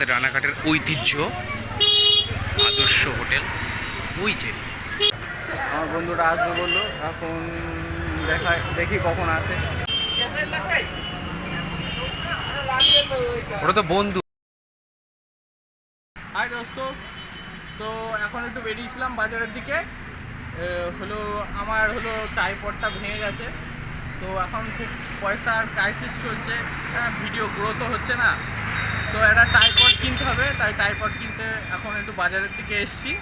রানাঘাটের ঐতিহ্য আদর্শ হোটেল। ওই যে আমার বন্ধুরা আসবে বললো, এখন দেখি কখন আসে। ওটা তো বন্ধু। হাই দোস্ত, তো এখন একটু বেরিয়েছিলাম বাজারের দিকে। আমার ট্রাইপডটা ভেঙে গেছে, তো এখন খুব পয়সার ক্রাইসিস চলছে, ভিডিও গ্রোথও হচ্ছে না, তো একটা ট্রাইপড কিনতে হবে। তাই ট্রাইপড কিনতে এখন একটু বাজারের দিকে এসেছি।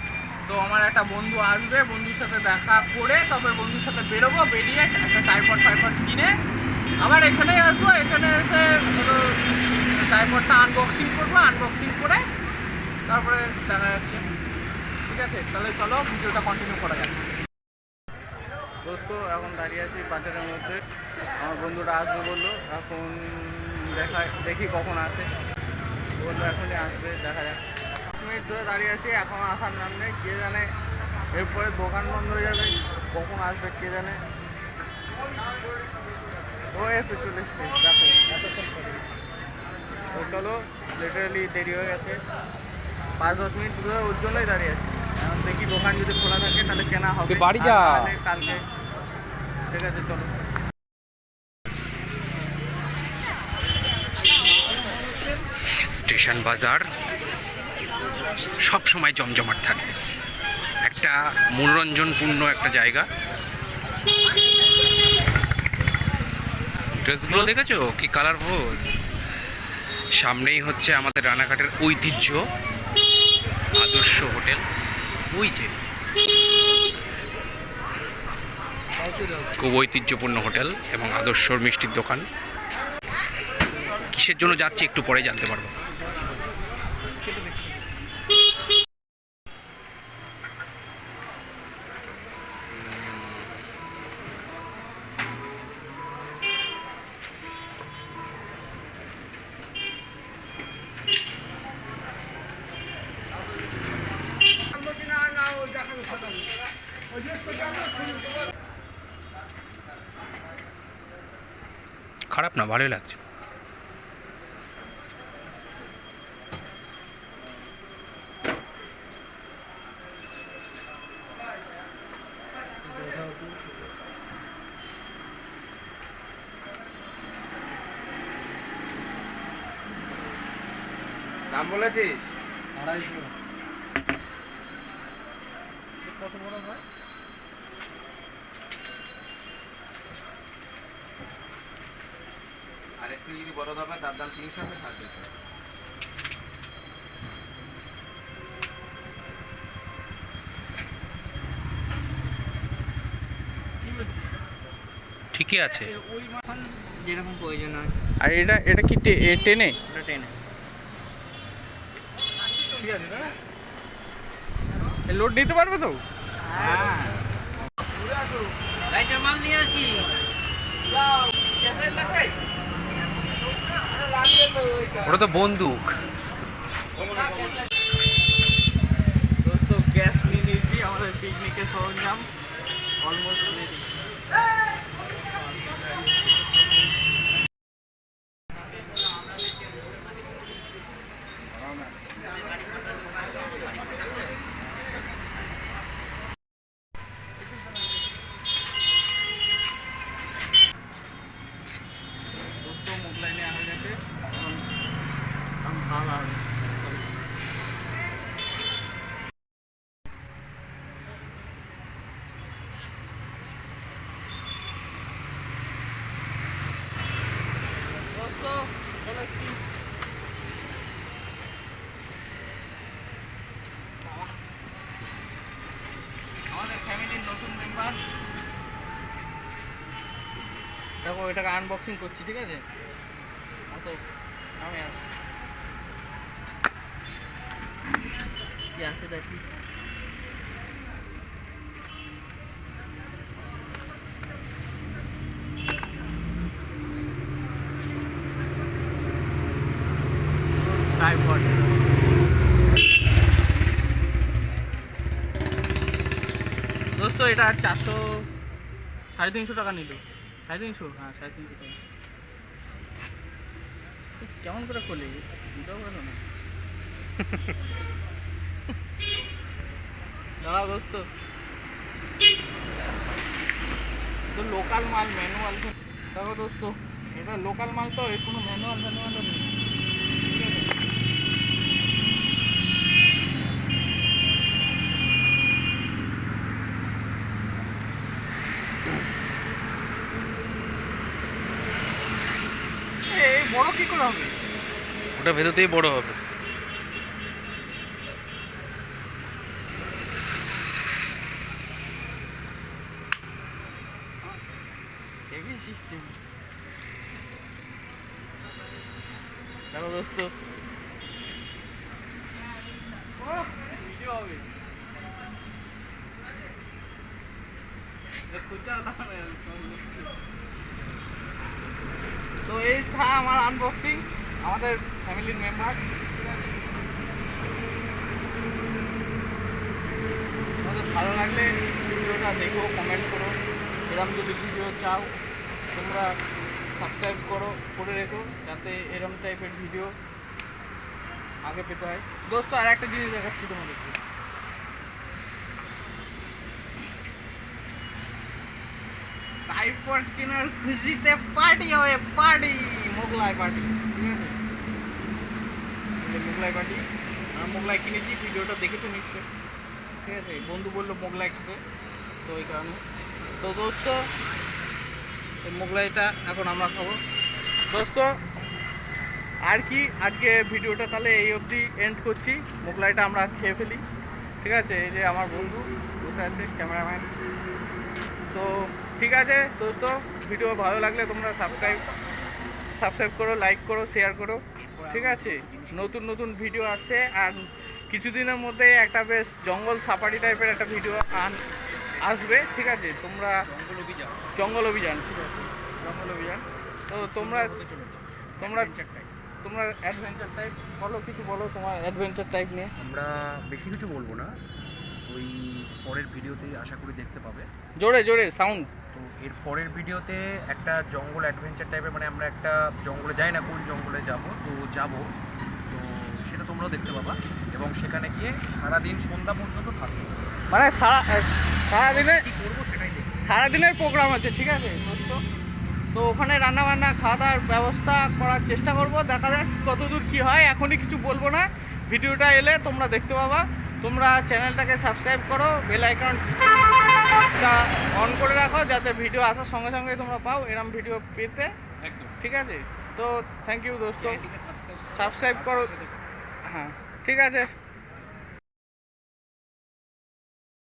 তো আমার একটা বন্ধু আসবে, বন্ধুর সাথে দেখা করে তারপর বন্ধুর সাথে বেরোবো, বেরিয়ে একটা ট্রাইপড কিনে আবার এখানেই আসবো। এখানে এসে ট্রাইপডটা আনবক্সিং করবো, আনবক্সিং করে তারপরে দেখা যাচ্ছে। ঠিক আছে, তাহলে চলো ভিডিওটা কন্টিনিউ করা যাক। দোস্ত, এখন দাঁড়িয়ে আছি বাজারের মধ্যে। আমার বন্ধুরা আসবে বললো, এখন দেখি কখন আসে। বললো এখনই আসবে, দেখা যাক। 5 মিনিট ধরে দাঁড়িয়ে আছি, এখন আসার নাম নেই। কে জানে এরপরে দোকান বন্ধ হয়ে যাবে, কখন আসবে কে জানে। ও এসে চলে এসছে, দেখো এতক্ষণ পরে। তো চলো, লিটারালি দেরি হয়ে গেছে, 5-10 মিনিট ধরে ওর জন্যই দাঁড়িয়ে আছি। এখন দেখি দোকান যদি খোলা থাকে তাহলে কেনা হবে, বাড়ি যা কালকে। ঠিক আছে, চলো। স্টেশন বাজার সব সময় জমজমাট থাকে, একটা মনোরঞ্জনপূর্ণ একটা জায়গা। ড্রেসগুলো দেখেছো কি কালারফুল। সামনেই হচ্ছে আমাদের রানাঘাটের ঐতিহ্য আদর্শ হোটেল। ওই যে খুব ঐতিহ্যপূর্ণ হোটেল এবং আদর্শর মিষ্টির দোকান। কিসের জন্য যাচ্ছি একটু পরে জানতে পারবো। খারাপ না, ভালোই লাগছে। দাম বলেছিস 250। কত বড় হয়? আর একটু যদি বড় হবে তার দাম 300 হবে, 700। ঠিকই আছে। ওই মাখন যেরকম প্রয়োজন হয়। আর এটা কি টেনে? এটা টেনে। ঠিক আছে না? লোড নিতে পারবে তো? হ্যাঁ। লাইটার মাল নিয়ে আসি। ওটা তো বন্দুক। দোস্ত, গ্যাস নিয়ে নিয়েছি, আমাদের পিকনিকের সরঞ্জাম অলমোস্ট রেডি। দোস্ত, মোগলাই নেওয়া হয়ে গেছে, এখন খাওয়া হবে। দোস্ত, চলে এসছি। আমাদের ফ্যামিলির নতুন মেম্বার। দেখো, এটাকে আনবক্সিং করছি, ঠিক আছে? আসো, আমি আসো। কি আছে দেখি। ট্রাইপড। দোস্ত, এটা 350 টাকা নিল। 350? হ্যাঁ, 350 টাকা। কেমন করে খোলে? এটাও ভালো না। দাঁড়াও দোস্ত, তো লোকাল মাল ম্যানুয়াল। দেখো দোস্ত, এটা লোকাল মাল তো, এর কোনো ম্যানুয়াল ম্যানুয়ালও নেই, ঠিক আছে? এই বড় কি করে হবে? ওটা ভেতরতেই বড় হবে। Heavy system. দেখো দোস্ত, ও ভিডিও হবে। তো এই থা আমার আনবক্সিং, আমাদের ফ্যামিলির মেম্বার, ঠিক আছে? তোমাদের ভালো লাগলে ভিডিওটা দেখো, কমেন্ট করো। এরম যদি ভিডিও চাও তোমরা সাবস্ক্রাইব করে রেখো, যাতে এরম টাইপের ভিডিও আগে পেতে হয়। দোস্ত আর একটা জিনিস দেখাচ্ছি তোমাদেরকে। ট্রাইপড কেনার খুশিতে পার্টি হবে, পার্টি, মোগলাই পার্টি, ঠিক আছে? মোগলাই পার্টি, আমি মোগলাই কিনেছি, ভিডিওটা দেখেছো নিশ্চয়, ঠিক আছে? বন্ধু বললো মোগলাই খেতে, তো ওই কারণে। তো দোস্ত, এই মোগলাইটা এখন আমরা খাবো। দোস্ত আর কি, আজকে ভিডিওটা তাহলে এই অবধি এন্ড করছি। মোগলাইটা আমরা খেয়ে ফেলি, ঠিক আছে? এই যে আমার বন্ধু বসে আছে, ক্যামেরাম্যান। তো ঠিক আছে দোস্ত, ভিডিও ভালো লাগলে তোমরা সাবস্ক্রাইব করো, লাইক করো, শেয়ার করো, ঠিক আছে? নতুন নতুন ভিডিও আসছে, আর কিছুদিনের মধ্যে একটা বেশ জঙ্গল সাফারি টাইপের একটা ভিডিও আসবে, ঠিক আছে? তোমরা জঙ্গল অভিযান, ঠিক আছে? জঙ্গল অভিযান। তো তোমরা অ্যাডভেঞ্চার টাইপ বলো, কিছু বলো তোমার অ্যাডভেঞ্চার টাইপ নিয়ে। আমরা বেশি কিছু বলবো না, ওই পরের ভিডিওতেই আশা করি দেখতে পাবে। জোরে জোরে সাউন্ড। তো এর পরের ভিডিওতে একটা জঙ্গল অ্যাডভেঞ্চার টাইপের, মানে আমরা একটা জঙ্গলে যাই না, কোন জঙ্গলে যাব, তো তো সেটা তোমরাও দেখতে পাবা, এবং সেখানে গিয়ে সারাদিন সন্ধ্যা পর্যন্ত থাকবো। মানে সারাদিনের কী করবো সেটাই দেখবো। সারাদিনের প্রোগ্রাম আছে, ঠিক আছে দোস্ত? তো ওখানে রান্না বান্না খাওয়া দাওয়ার ব্যবস্থা করার চেষ্টা করব, দেখা যাক কতদূর কী হয়। এখনই কিছু বলবো না, ভিডিওটা এলে তোমরা দেখতে পাবা। তোমরা চ্যানেলটাকে সাবস্ক্রাইব করো, বেল আইকনটা অন করে রাখো, যাতে ভিডিও আসার সঙ্গে সঙ্গে তোমরা পাও এরম ভিডিও পেতে, একদম ঠিক আছে? তো থ্যাংক ইউ দোস্ত, সাবস্ক্রাইব করো। হ্যাঁ, ঠিক আছে।